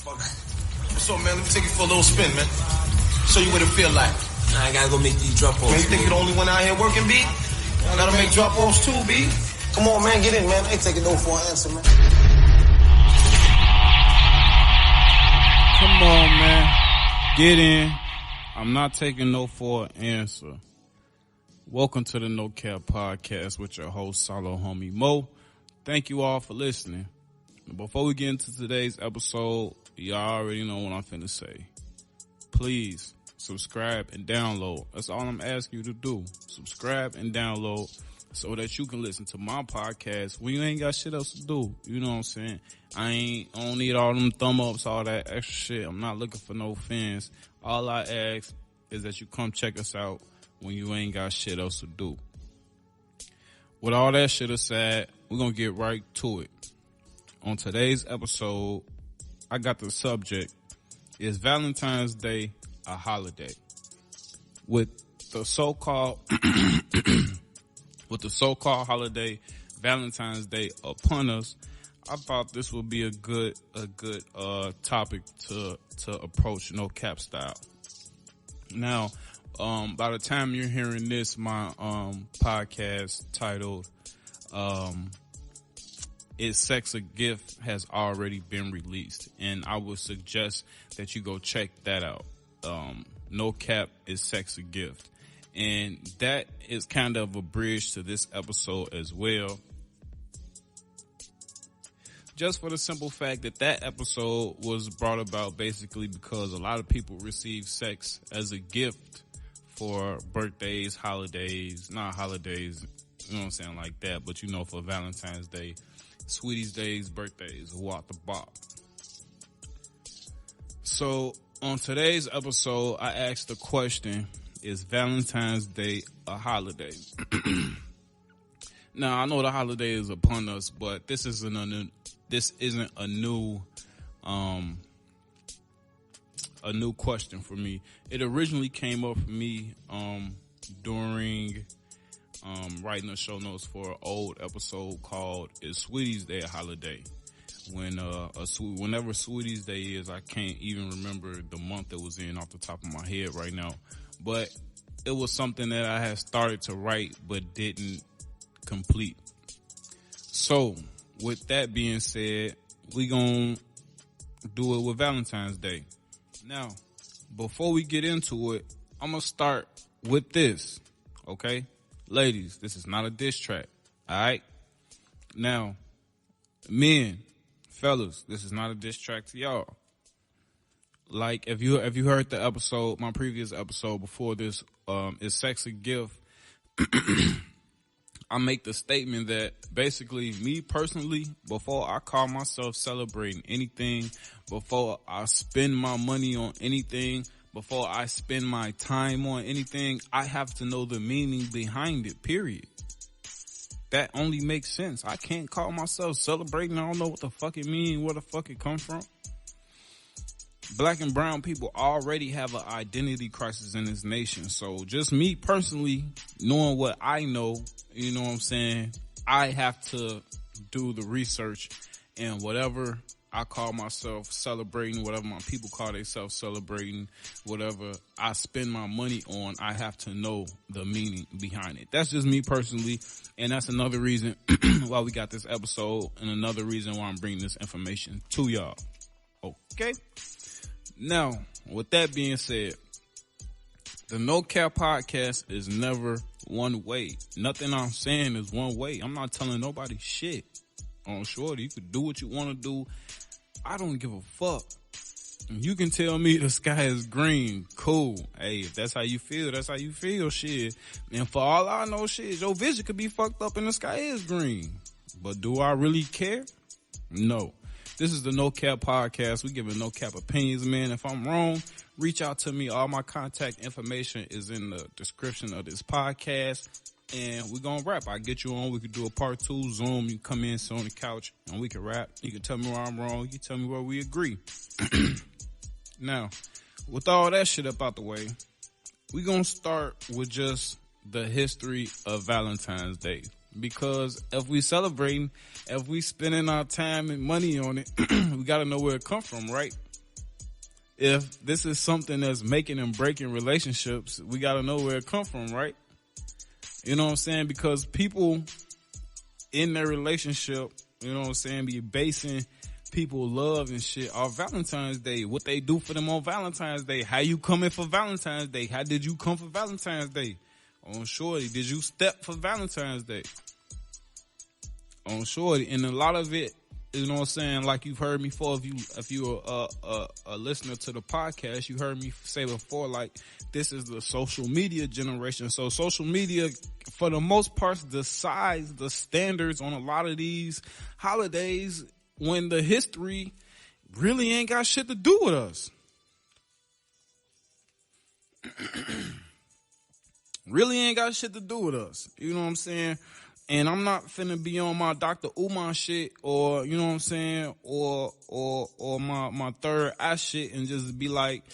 What's up, man? Let me take you for a little spin, man. Show you what it feel like. I gotta go make these drop-offs. Man, you think you're the only one out here working, B? I gotta make drop-offs too, B. Come on, man, get in, man. I ain't taking no for an answer, man. Come on, man. Get in. I'm not taking no for an answer. Welcome to the No Cap Podcast with your host, SaloHommie Moe. Thank you all for listening. Before we get into today's episode, y'all already know what I'm finna say. Please subscribe and download. That's all I'm asking you to do. Subscribe and download so that you can listen to my podcast when you ain't got shit else to do. You know what I'm saying? I don't need all them thumb ups, all that extra shit. I'm not looking for no fans. All I ask is that you come check us out when you ain't got shit else to do. With all that shit aside, we're gonna get right to it. On today's episode, I got the subject, is Valentine's Day a holiday? With the so-called holiday Valentine's Day upon us, I thought this would be a good topic to approach No Cap style. Now, by the time you're hearing this, my podcast titled Is Sex a Gift has already been released, and I would suggest that you go check that out. No Cap, Is Sex a Gift? And that is kind of a bridge to this episode as well. Just for the simple fact that episode was brought about basically because a lot of people receive sex as a gift for birthdays, holidays, not holidays, you know what I'm saying, like that, but you know, for Valentine's Day, Sweeties Days, birthdays, what the bop. So on today's episode, I asked the question, is Valentine's Day a holiday? Now, I know the holiday is upon us, but this isn't a new question for me. It originally came up for me during writing the show notes for an old episode called Is Sweeties Day a Holiday? Whenever Sweeties Day is, I can't even remember the month it was in off the top of my head right now. But it was something that I had started to write but didn't complete. So, with that being said, we gonna do it with Valentine's Day. Now, before we get into it, I'm gonna start with this, okay? Ladies, this is not a diss track, alright? Now, men, fellas, this is not a diss track to y'all. Like, if you heard the episode, my previous episode before this, Is Sex a Gift? I make the statement that basically, me personally, before I call myself celebrating anything, before I spend my money on anything, before I spend my time on anything, I have to know the meaning behind it, period. That only makes sense. I can't call myself celebrating. I don't know what the fuck it mean, where the fuck it come from. Black and brown people already have an identity crisis in this nation. So just me personally, knowing what I know, you know what I'm saying, I have to do the research, and whatever I call myself celebrating, whatever my people call themselves celebrating, whatever I spend my money on, I have to know the meaning behind it. That's just me personally, and that's another reason why we got this episode, and another reason why I'm bringing this information to y'all. Okay? Now, with that being said, the No Cap Podcast is never one way. Nothing I'm saying is one way. I'm not telling nobody shit. On shorty, you can do what you want to do. I don't give a fuck. You can tell me the sky is green. Cool. Hey, if that's how you feel, that's how you feel, shit. And for all I know, shit, your vision could be fucked up and the sky is green. But do I really care? No. This is the No Cap Podcast. We giving no cap opinions, man. If I'm wrong, reach out to me. All my contact information is in the description of this podcast. And we're going to rap. I get you on. We could do a part 2 Zoom. You come in, sit on the couch, and we can rap. You can tell me where I'm wrong. You can tell me where we agree. Now, with all that shit up out the way, we're going to start with just the history of Valentine's Day. Because if we celebrating, if we spending our time and money on it, we got to know where it come from, right? if this is something that's making and breaking relationships, we got to know where it come from, right? You know what I'm saying? Because people in their relationship, you know what I'm saying, be basing people love and shit on Valentine's Day. What they do for them on Valentine's Day. How you coming for Valentine's Day? How did you come for Valentine's Day? On Shorty, did you step for Valentine's Day? On Shorty. And a lot of it, you know what I'm saying, like you've heard me before, if you a listener to the podcast, you heard me say before, like, this is the social media generation. So social media, for the most part, decides the standards on a lot of these holidays when the history really ain't got shit to do with us. Really ain't got shit to do with us. You know what I'm saying? And I'm not finna be on my Dr. Umar shit or, you know what I'm saying, or my third eye shit and just be like,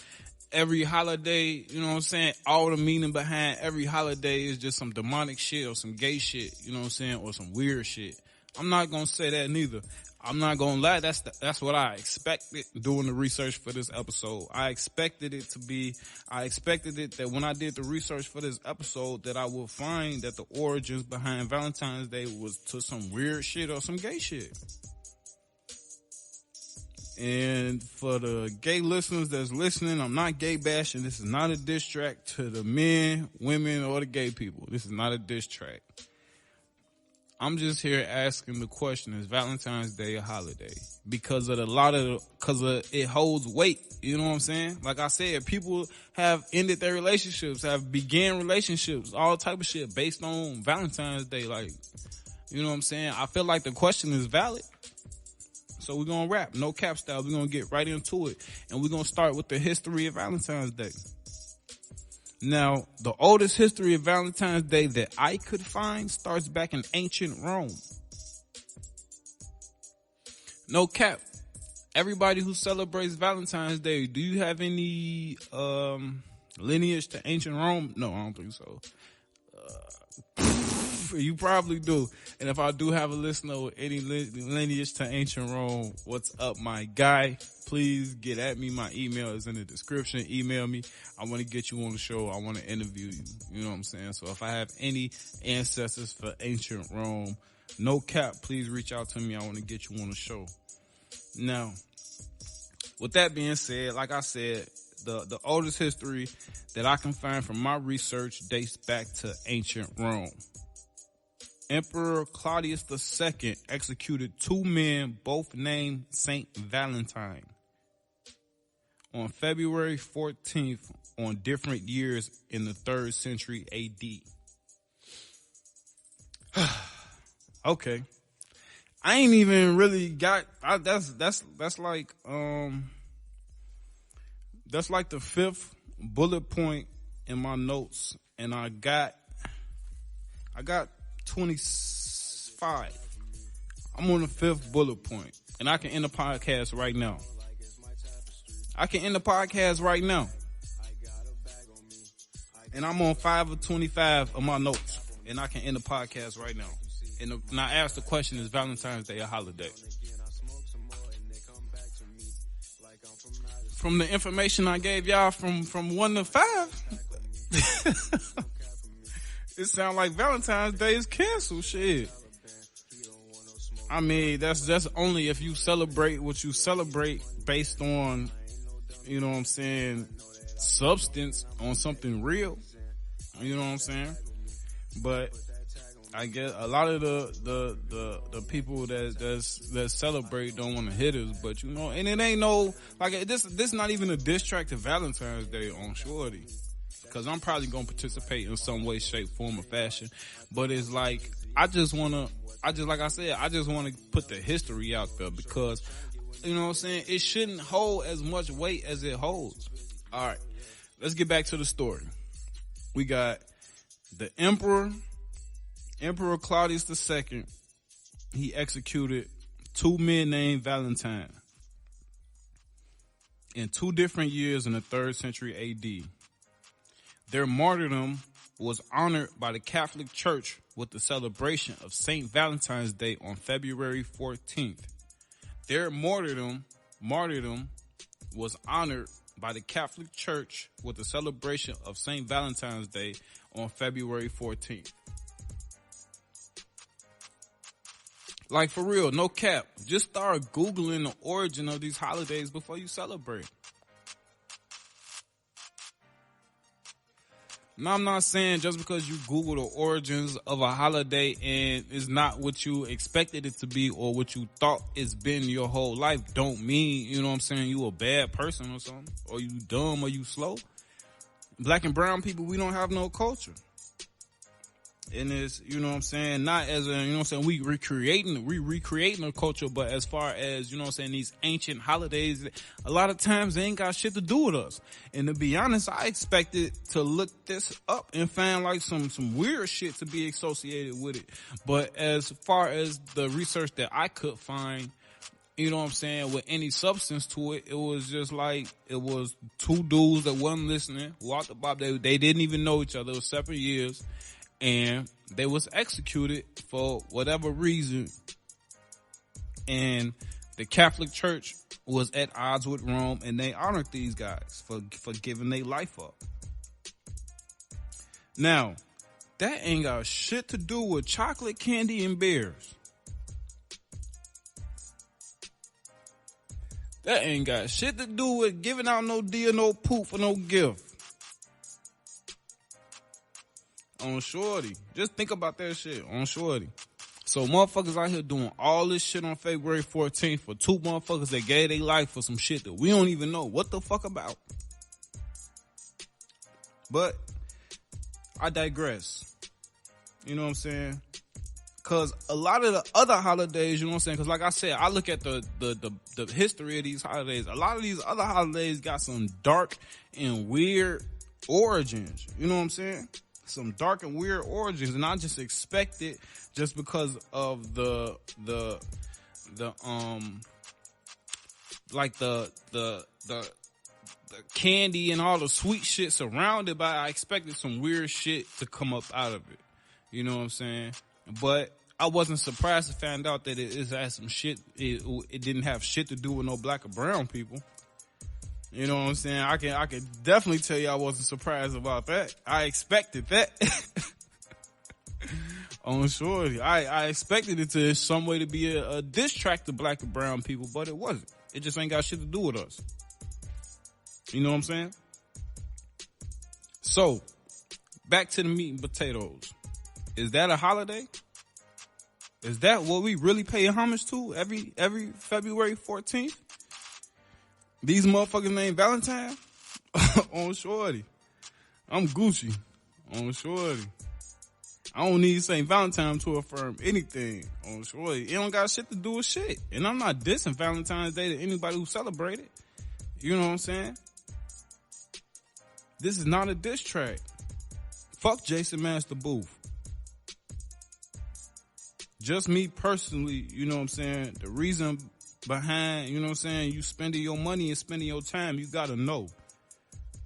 every holiday, you know what I'm saying, all the meaning behind every holiday is just some demonic shit or some gay shit, you know what I'm saying, or some weird shit. I'm not gonna say that neither. I'm not gonna lie, that's what I expected doing the research for this episode. I expected it that when I did the research for this episode that I would find that the origins behind Valentine's Day was to some weird shit or some gay shit. And for the gay listeners that's listening, I'm not gay bashing. This is not a diss track to the men, women, or the gay people. This is not a diss track. I'm just here asking the question, is Valentine's Day a holiday? Because of it holds weight. You know what I'm saying? Like I said, people have ended their relationships, have began relationships, all type of shit based on Valentine's Day. Like, you know what I'm saying? I feel like the question is valid. So we're going to rap, no cap style. We're going to get right into it. And we're going to start with the history of Valentine's Day. Now, the oldest history of Valentine's Day that I could find starts back in ancient Rome. No cap. Everybody who celebrates Valentine's Day, do you have any lineage to ancient Rome? No, I don't think so. You probably do. And if I do have a listener with any lineage to ancient Rome, what's up, my guy? Please get at me. My email is in the description. Email me. I want to get you on the show. I want to interview you. You know what I'm saying? So if I have any ancestors for ancient Rome, no cap, please reach out to me. I want to get you on the show. Now, with that being said, like I said, the oldest history that I can find from my research dates back to ancient Rome. Emperor Claudius II executed two men, both named Saint Valentine, on February 14th on different years in the 3rd century AD. Okay. I ain't even really got, that's like the 5th bullet point in my notes, and I got 25. I'm on the 5th bullet point, and I can end the podcast right now. And I'm on 5 of 25 of my notes, and I can end the podcast right now. And I asked the question, is Valentine's Day a holiday? From the information I gave y'all from 1 to 5, it sounds like Valentine's Day is canceled. Shit. I mean, that's only if you celebrate what you celebrate based on, you know what I'm saying, substance, on something real. You know what I'm saying? But I guess a lot of the people that celebrate don't want to hit us, but you know, and it ain't no, like, this not even a diss track to Valentine's Day on Shorty. Cause I'm probably gonna participate in some way, shape, form, or fashion. But it's like, I just wanna put the history out there because, you know what I'm saying, it shouldn't hold as much weight as it holds. Alright, let's get back to the story. We got the Emperor Claudius II. He executed two men named Valentine in 2 different years in the 3rd century AD. Their martyrdom was honored by the Catholic Church with the celebration of St. Valentine's Day on February 14th. Their martyrdom was honored by the Catholic Church with the celebration of St. Valentine's Day on February 14th. Like, for real, no cap. Just start Googling the origin of these holidays before you celebrate. Now, I'm not saying just because you Google the origins of a holiday and it's not what you expected it to be or what you thought it's been your whole life, don't mean, you know what I'm saying, you a bad person or something, or you dumb or you slow. Black and brown people, we don't have no culture. And it's, you know what I'm saying, not as a, you know what I'm saying, we recreating a culture, but as far as, you know what I'm saying, these ancient holidays, a lot of times they ain't got shit to do with us. And to be honest, I expected to look this up and find like some weird shit to be associated with it. But as far as the research that I could find, you know what I'm saying, with any substance to it, it was just like, it was two dudes that wasn't listening, walked the Bob, they didn't even know each other, it was separate years. And they was executed for whatever reason. And the Catholic Church was at odds with Rome, and they honored these guys for giving their life up. Now, that ain't got shit to do with chocolate, candy, and bears. That ain't got shit to do with giving out no deal, no poop, or no gift. On shorty. Just think about that shit. On shorty. So motherfuckers out here doing all this shit on February 14th for two motherfuckers that gave their life for some shit that we don't even know what the fuck about. But I digress. You know what I'm saying? Cause a lot of the other holidays, you know what I'm saying? Cause like I said, I look at the history of these holidays. A lot of these other holidays got some dark and weird origins. You know what I'm saying? Some dark and weird origins, and I just expect it just because of the candy and all the sweet shit surrounded by it. I expected some weird shit to come up out of it. You know what I'm saying? But I wasn't surprised to find out that it had some shit. It didn't have shit to do with no black or brown people. You know what I'm saying? I can definitely tell you I wasn't surprised about that. I expected that. On shorty. I expected it to some way to be a diss track to black and brown people, but it wasn't. It just ain't got shit to do with us. You know what I'm saying? So, back to the meat and potatoes. Is that a holiday? Is that what we really pay homage to every February 14th? These motherfuckers named Valentine? On shorty. I'm Gucci. On shorty. I don't need St. Valentine to affirm anything. On shorty. It don't got shit to do with shit. And I'm not dissing Valentine's Day to anybody who celebrate it. You know what I'm saying? This is not a diss track. Fuck Jason Master Booth. Just me personally, you know what I'm saying? The reason behind, you know what I'm saying, you spending your money and spending your time, you gotta know.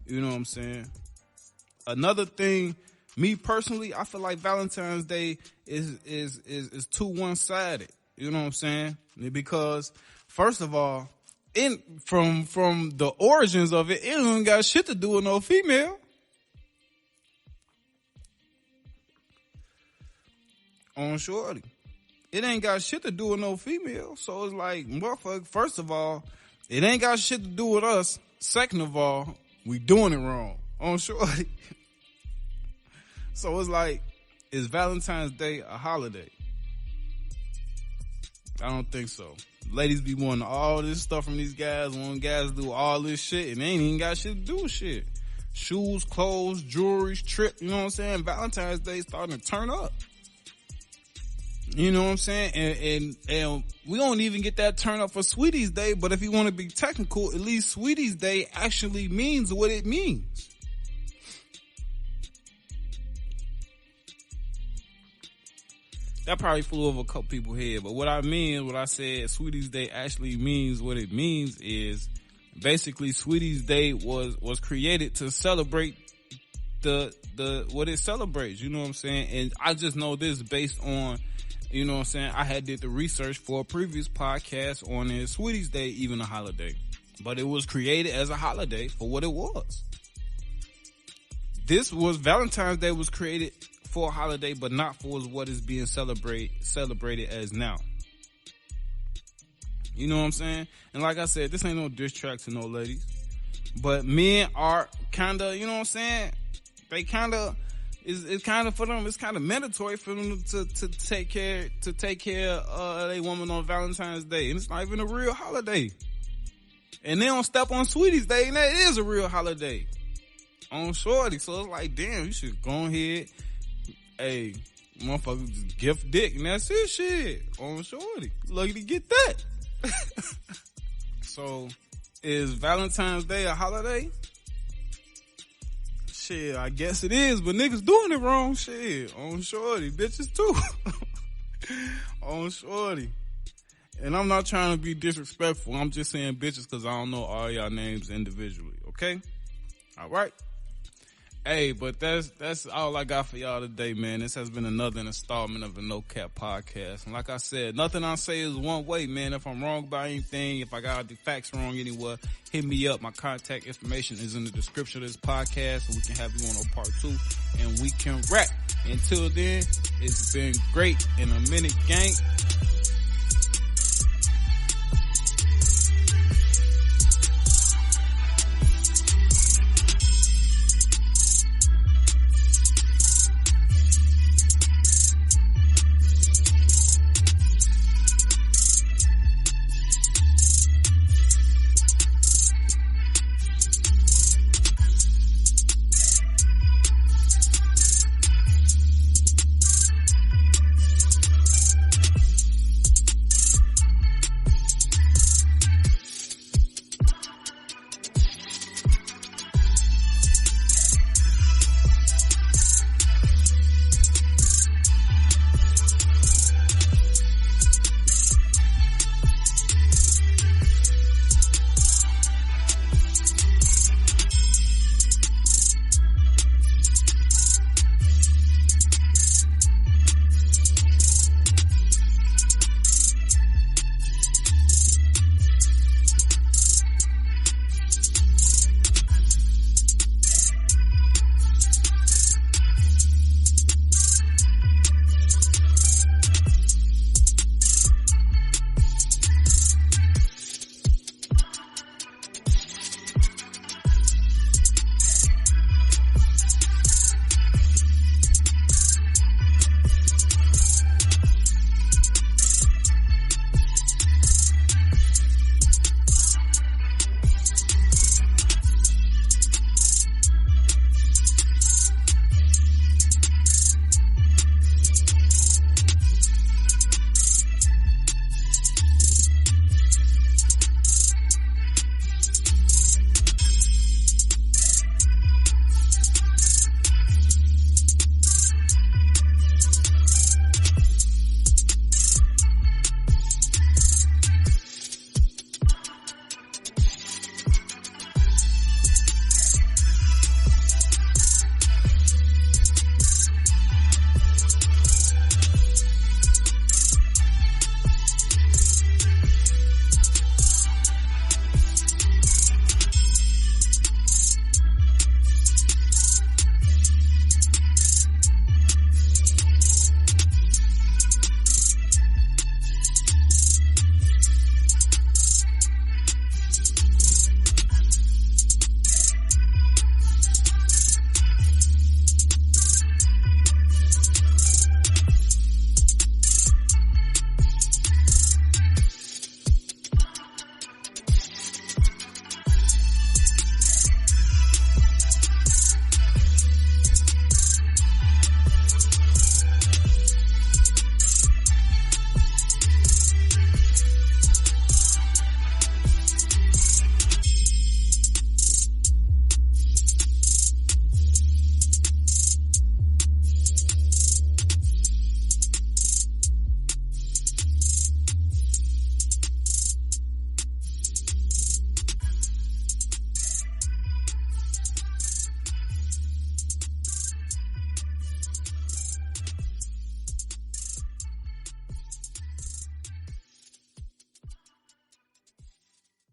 You know what I'm saying? Another thing, me personally, I feel like Valentine's Day is too one-sided. You know what I'm saying? Because first of all, from the origins of it, it don't got shit to do with no female. On shorty. It ain't got shit to do with no female. So it's like, motherfucker, first of all, it ain't got shit to do with us. Second of all, we doing it wrong. On shorty. So it's like, is Valentine's Day a holiday? I don't think so. Ladies be wanting all this stuff from these guys, wanting guys to do all this shit, and they ain't even got shit to do with shit. Shoes, clothes, jewelry, trip, you know what I'm saying? Valentine's Day starting to turn up. You know what I'm saying? And we don't even get that turn up for Sweeties Day, but if you want to be technical, at least Sweeties Day actually means what it means. That probably flew over a couple people's head, but what I mean, what I said Sweeties Day actually means what it means is basically Sweeties Day was created to celebrate the what it celebrates, you know what I'm saying? And I just know this based on, you know what I'm saying, I had did the research for a previous podcast on is Sweeties Day even a holiday? But it was created as a holiday for what it was. Valentine's Day was created for a holiday, but not for what is being celebrated as now. You know what I'm saying? And like I said, this ain't no diss track to no ladies. But men are kinda, you know what I'm saying? They kinda, it's kinda for them, it's kinda mandatory for them to take care of a woman on Valentine's Day. And it's not even a real holiday. And they don't step on Sweetie's Day, and that is a real holiday on Shorty. So it's like, damn, you should go ahead, hey, motherfucker, just gift dick, and that's it, shit, on Shorty. Lucky to get that. So, is Valentine's Day a holiday? Shit, I guess it is, but niggas doing it wrong, shit, on Shorty. Bitches too. On Shorty. And I'm not trying to be disrespectful. I'm just saying bitches because I don't know all y'all names individually. Okay? All right. Hey, but that's all I got for y'all today, man. This has been another installment of the No Cap Podcast. And like I said, nothing I say is one way, man. If I'm wrong about anything, if I got the facts wrong anywhere, hit me up. My contact information is in the description of this podcast, so we can have you on a part 2 and we can rap. Until then, it's been great in a minute, gang.